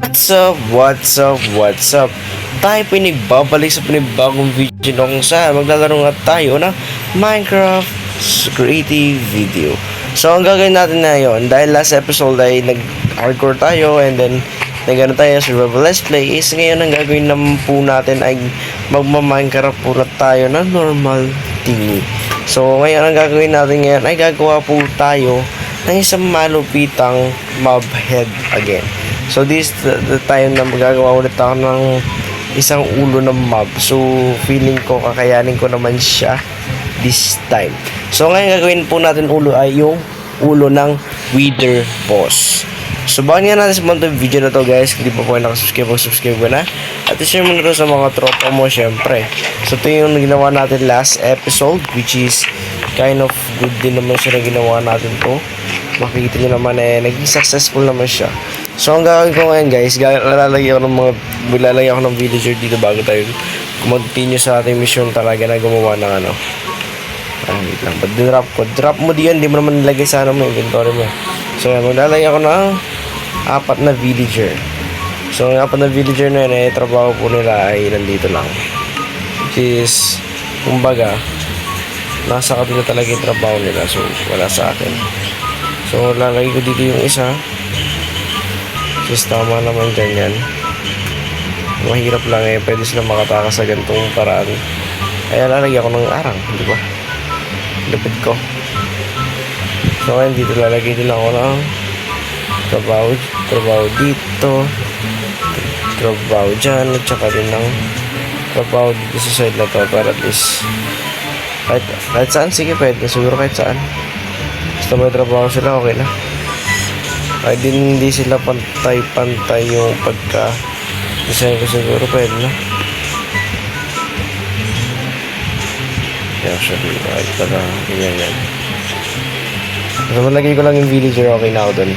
What's up? What's up? What's up? Tayo pinagbabalik sa panibagong video na kung saan maglalaro nga tayo ng Minecraft creative video. So, ang gagawin natin na yun, dahil last episode ay nag-hardcore tayo and then nag-ano tayo survival let's play is ngayon ang gagawin naman po natin ay magma-Minecraft po na tayo na normal thingy. So, ngayon ang gagawin natin ngayon ay gagawa po tayo ng isang malupitang mob head again. So this the time na magagawa ulit ako ng isang ulo ng mob. So feeling ko kakayanin ko naman siya this time. So ngayon gagawin po natin ulo ay yung ulo ng wither boss. So bago nga natin sa mga video na to guys, kung di pa po kayo nakasubscribe, subscribe ko na. At i-share mo na to sa mga tropa mo syempre. So ito yung ginawa natin last episode, which is kind of good din naman siya na ginawa natin to. Makikita nyo naman naging successful naman siya. So ang gagawin ko ngayon guys, lalagyan ako ng villager dito bago tayo continue sa ating mission talaga na gumawa ng ano. Wait lang, drop mo diyan, di mo naman nilagay sa ano mo, inventory mo. So yan, maglalagay ako ng 4 na villager. So ang 4 na villager na yun, trabaho po nila ay nandito lang. Which is, kumbaga, nasa kanila talaga yung trabaho nila. So wala sa akin. So lalagay ko dito yung isa. Just tama naman dyan yan. Mahirap lang pwede sila makatakas sa ganitong paraan. Kaya lalagyan ko ng arang, di ba? Lapid ko. So ngayon dito lalagay din ako ng trabaho dito, trabaho dyan, at saka din ng trabaho dito sa side na to para at least kahit saan, sige pwede, siguro kahit saan basta may trabaho sila, okay na. Ay hindi sila pantay yung pagka design ko, siguro pwede na. Actually, kahit pala ganyan. So malagay ko lang yung villager, okay na ako dun.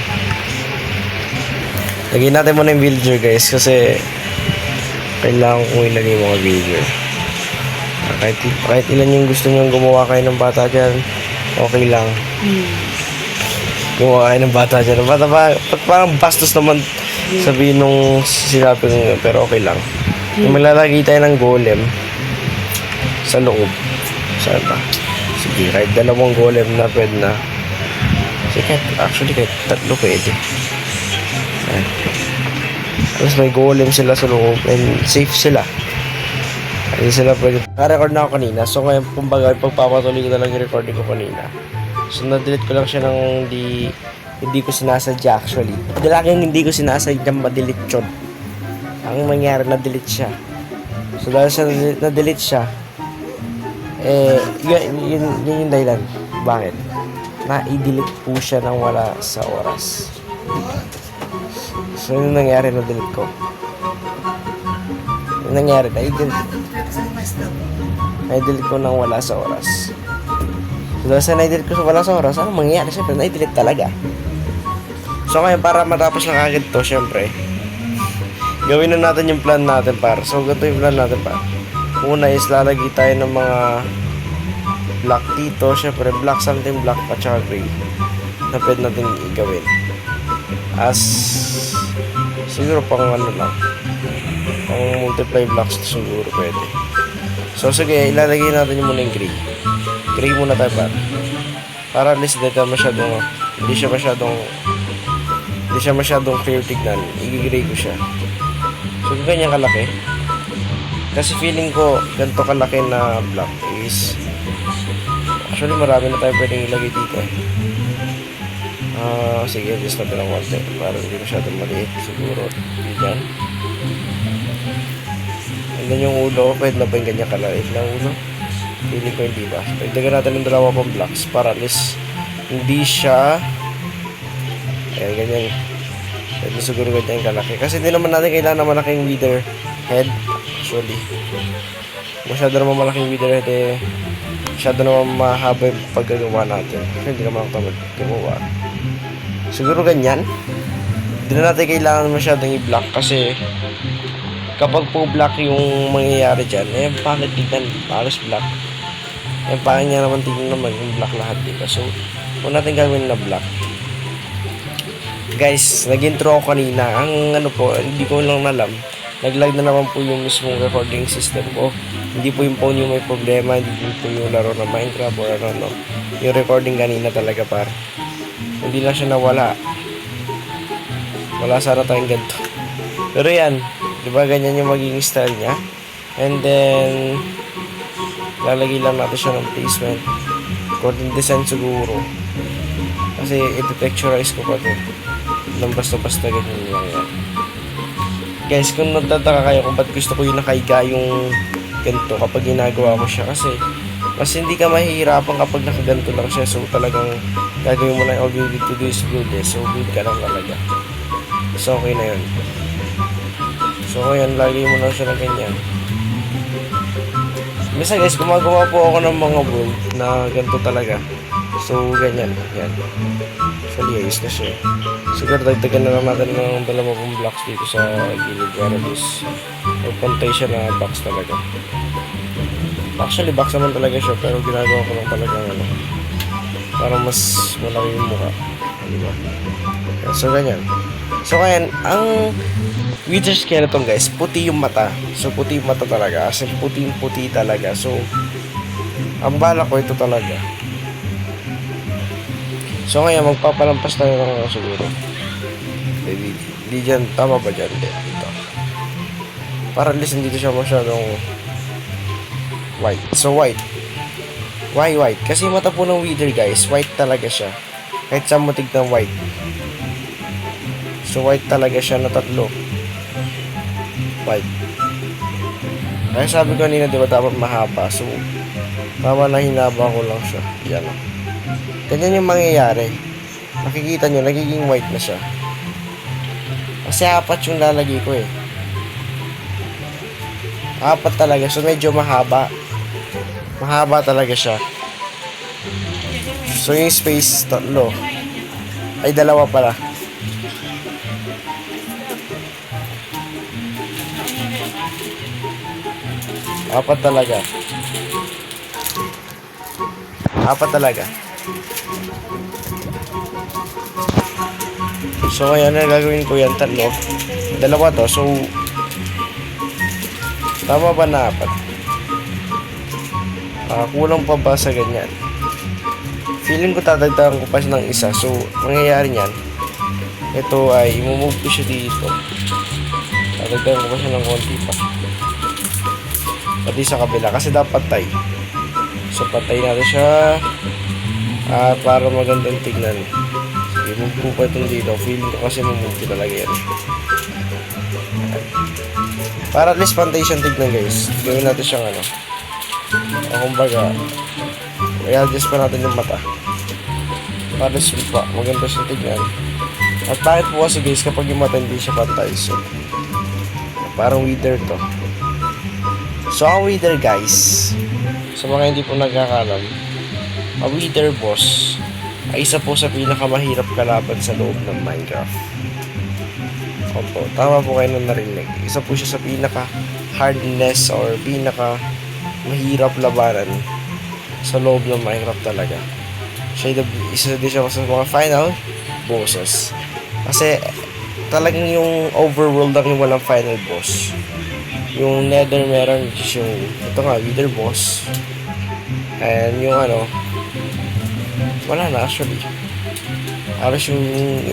Lagyan natin muna yung villager guys, kasi kailangan kong ilagay yung mga villager. Kahit ilan yung gusto nyong gumawa kayo ng bata dyan, okay lang. Gumawa kayo ng bata dyan. Parang bastos naman sabihin nung sinabi nyo, pero okay lang. Malalagay tayo ng golem sa loob. Saan ba? Sige, kahit 2 golem na pwede na. Sige, actually kahit 3 pwede. Tapos may golem sila sa loob and safe sila. Hindi sila pwede. Na-record na ako kanina. So ngayon, kumbaga, pagpapatuloy ko na lang yung recording ko kanina. So na-delete ko lang siya ng hindi ko sinasadya actually. Dalagang hindi ko sinasadya ma-delete yun. Ang mangyari, na-delete siya. So dahil sa na-delete siya, yun yung dahilan. Bakit? Na-i-delete po siya nang wala sa oras. So yun nangyari, na-delete ko. Yung nangyari, na-i-delete ko nang wala sa oras. So dahil sa na-i-delete ko wala sa oras, ano mangyayari? Siyempre, na-i-delete talaga. So ngayon, para matapos na kagad to, siyempre, gawin na natin yung plan natin para. So ganito yung plan natin para. Una is lalagay tayo ng mga black dito. Siyempre, black something, black pa tsaka gray na pwede natin i-gawin. As siguro pang ano lang, pang multiply blocks siguro pwede. So sige, ilalagay natin yung muna yung gray muna tayo para at least hindi siya masyadong clear tignan. I-gray ko siya. So ganyan kalaki, kasi feeling ko ganito kalaki na block is actually marami na tayo pwedeng ilagay dito. Sige, just natin ang konti para hindi masyadong maliit siguro. Yan. And then yung ulo, pwede na ba yung ganyan kalait na ulo? Feeling ko hindi ba? Pagdagan natin ng 2 pang blocks para at least hindi siya ganyan. Pwede siguro ganyan kalaki, kasi hindi naman natin kailangan na malaking wither head. Actually masyado naman malaking wither head masyado naman mahaba yung paggagawa natin, kasi hindi naman ako tamad gumawa. Siguro ganyan. Hindi na natin kailangan masyadong i-block, kasi kapag po block yung mangyayari dyan, pangit tignan, halos block. Pangit niya naman tignan naman yung block lahat, diba? So huwag natin gawin na block. Guys, nag-intro ako kanina. Ang ano po, hindi ko lang alam. Nag-lag na naman po yung mismong recording system ko. Hindi po yung phone yung may problema, hindi po yung laro ng Minecraft or ano. Yung recording kanina talaga par. Hindi lang siya nawala. Wala sana tayong ganito. Pero yan, di ba ganyan yung magiging style niya? And then, lalagay lang natin siya ng placement. According design siguro. Kasi i-texturize ko pa ito. Nang basta-basta ganyan lang yan. Guys, kung nagtataka kayo kung ba't gusto ko yung nakahiga yung ganito kapag ginagawa ko siya. Kasi, mas hindi ka mahihirapan kapag nakaganto lang siya. So, talagang gagawin mo lang all you need to do is build it. So, build ka lang talaga. So, okay na yun. So, ayan, lagay mo lang siya na ganyan. Misa guys, gumagawa po ako ng mga world na ganito talaga. So, ganyan. Yan. Actually, ayos na siya. Siguro, dagdagan na lang natin ng 2 blocks dito sa gilid para this pantay siya na box talaga. Actually, box naman talaga siya, pero ginagawa ko lang talaga ano, para mas malaki yung mukha. Diba? So, ganyan. So, ayan, ang wither skeleton guys, puti yung mata. So, puti yung mata talaga. As in, puti talaga. So, ang bala ko ito talaga. So, ngayon, magpapalampas tayo ng siguro. Di dyan, tama ba dyan? Dito. Para at least hindi siya masyadong white. So, white. Why white? Kasi mata po ng wither guys, white talaga siya. Kahit saan mo tignan white. So, white talaga siya na 3. White. Kaya sabi ko kanina, di ba dapat mahaba? So, tama na hinaba ko lang siya. Yan o. Ganyan yung mangyayari. Makikita nyo, nagiging white na siya. Kasi 4 yung lalagay ko eh. 4 talaga. So, medyo mahaba. Mahaba talaga siya. So, yung space, 3. Ay, 2 pala. Apat talaga. 4 talaga. So, ayan na gagawin ko yan. 3. 2 to. So, tama ba na 4? Kulang pa ba sa ganyan? Feeling ko tatagdagan ko pa ng isa. So, mangyayari niyan, ito ay imumove ko siya dito. Tatagdagan ko pa siya ng konti pa. Pati sa kabila. Kasi dapat patay. So, patay natin siya. Para magandang tignan. Sige, move ko pa itong dito. Feeling ko kasi mamove ko talaga yan. Para at least pantay siyang tignan guys. Gawin natin siyang ano. Kumbaga, i-adjust pa natin yung mata. Para sweet pa. Maganda siyang tignan. At bakit po kasi guys, kapag yung mata hindi siya pantay. So, parang wither to. So, ang wither guys, sa mga hindi po nagkakalam, ang wither boss ay isa po sa pinakamahirap kalaban sa loob ng Minecraft. Opo, tama po kayo nung narinig. Isa po siya sa pinaka hardness or pinaka mahirap labanan sa loob ng Minecraft talaga. Isa din siya sa mga final bosses. Kasi talagang yung overworld lang yung walang final boss. Yung nether meron, which is yung ito nga, wither boss. And yung ano, wala na actually. Alas yung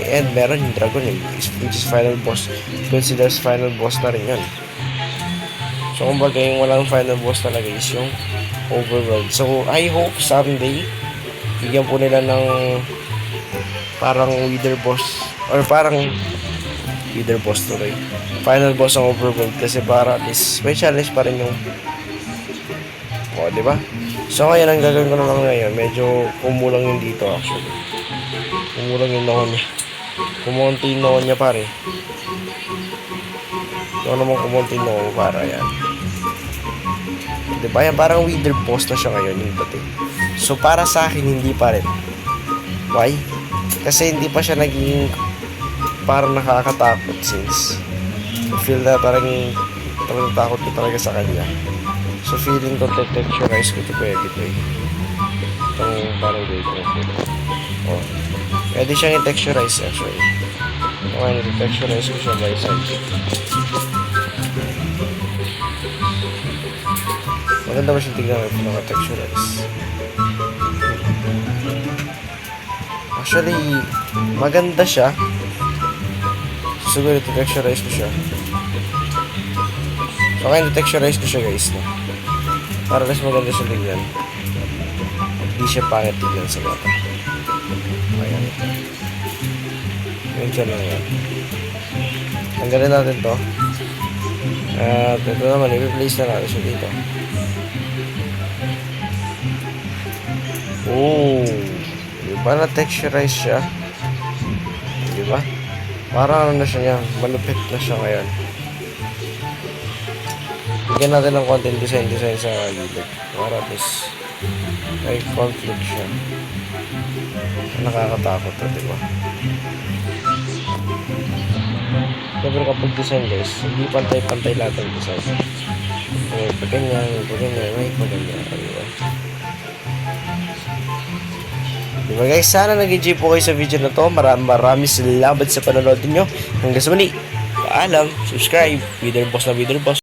end meron yung dragon which is final boss. Considers final boss na rin yun. So kumbaga yung walang final boss talaga is yung overworld. So I hope someday bigyan po nila ng parang wither boss or parang wither boss tuloy. Final boss ang overworld kasi para at least may challenge pa rin yung diba? So ngayon ang gagawin ko na lang ngayon, medyo kumulang yung dito actually. Kumulang yung noon niya. Kumunti yung noon niya pare. Ito naman kumunti yung noon para yan. Diba yan parang wither boss na siya ngayon yung dati. So para sa akin hindi pa rin. Why? Kasi hindi pa siya naging parang nakakatakot since feel na parang takot ko talaga sa kanya. So feeling ko texturize ko ito pwede ko eh. Itong parang gate ko. Pwede siyang i-texturize actually. Okay, nag-texturize ko siya by side. Maganda ba siyang tignan kung naka-texturize? Actually, maganda siya. Siguro ito-texturize ko siya. So, kaya ito-texturize ko siya guys, no? Para mas maganda siya tignan. Hindi siya pangit tignan sa mata. Ayan. Ganyan lang yan. Tanggalin natin to. At ito naman, i-replace na natin siya dito. Oh, diba na-texturize siya? Diba? Parang ano na siya niya, malupit na siya ngayon. Bigyan natin ng konting design sa gilid. Para at least may conflict siya. Nakakatakot na, diba? Siyempre kapag design guys, hindi pantay-pantay lahat ng design. May paganyan, may paganyan. Diba? Diba guys, sana nag-enjoy po kayo sa video na to. Maraming salamat sa panonood niyo. Hanggang sa muli, paalam, subscribe, Wither Boss na Wither Boss.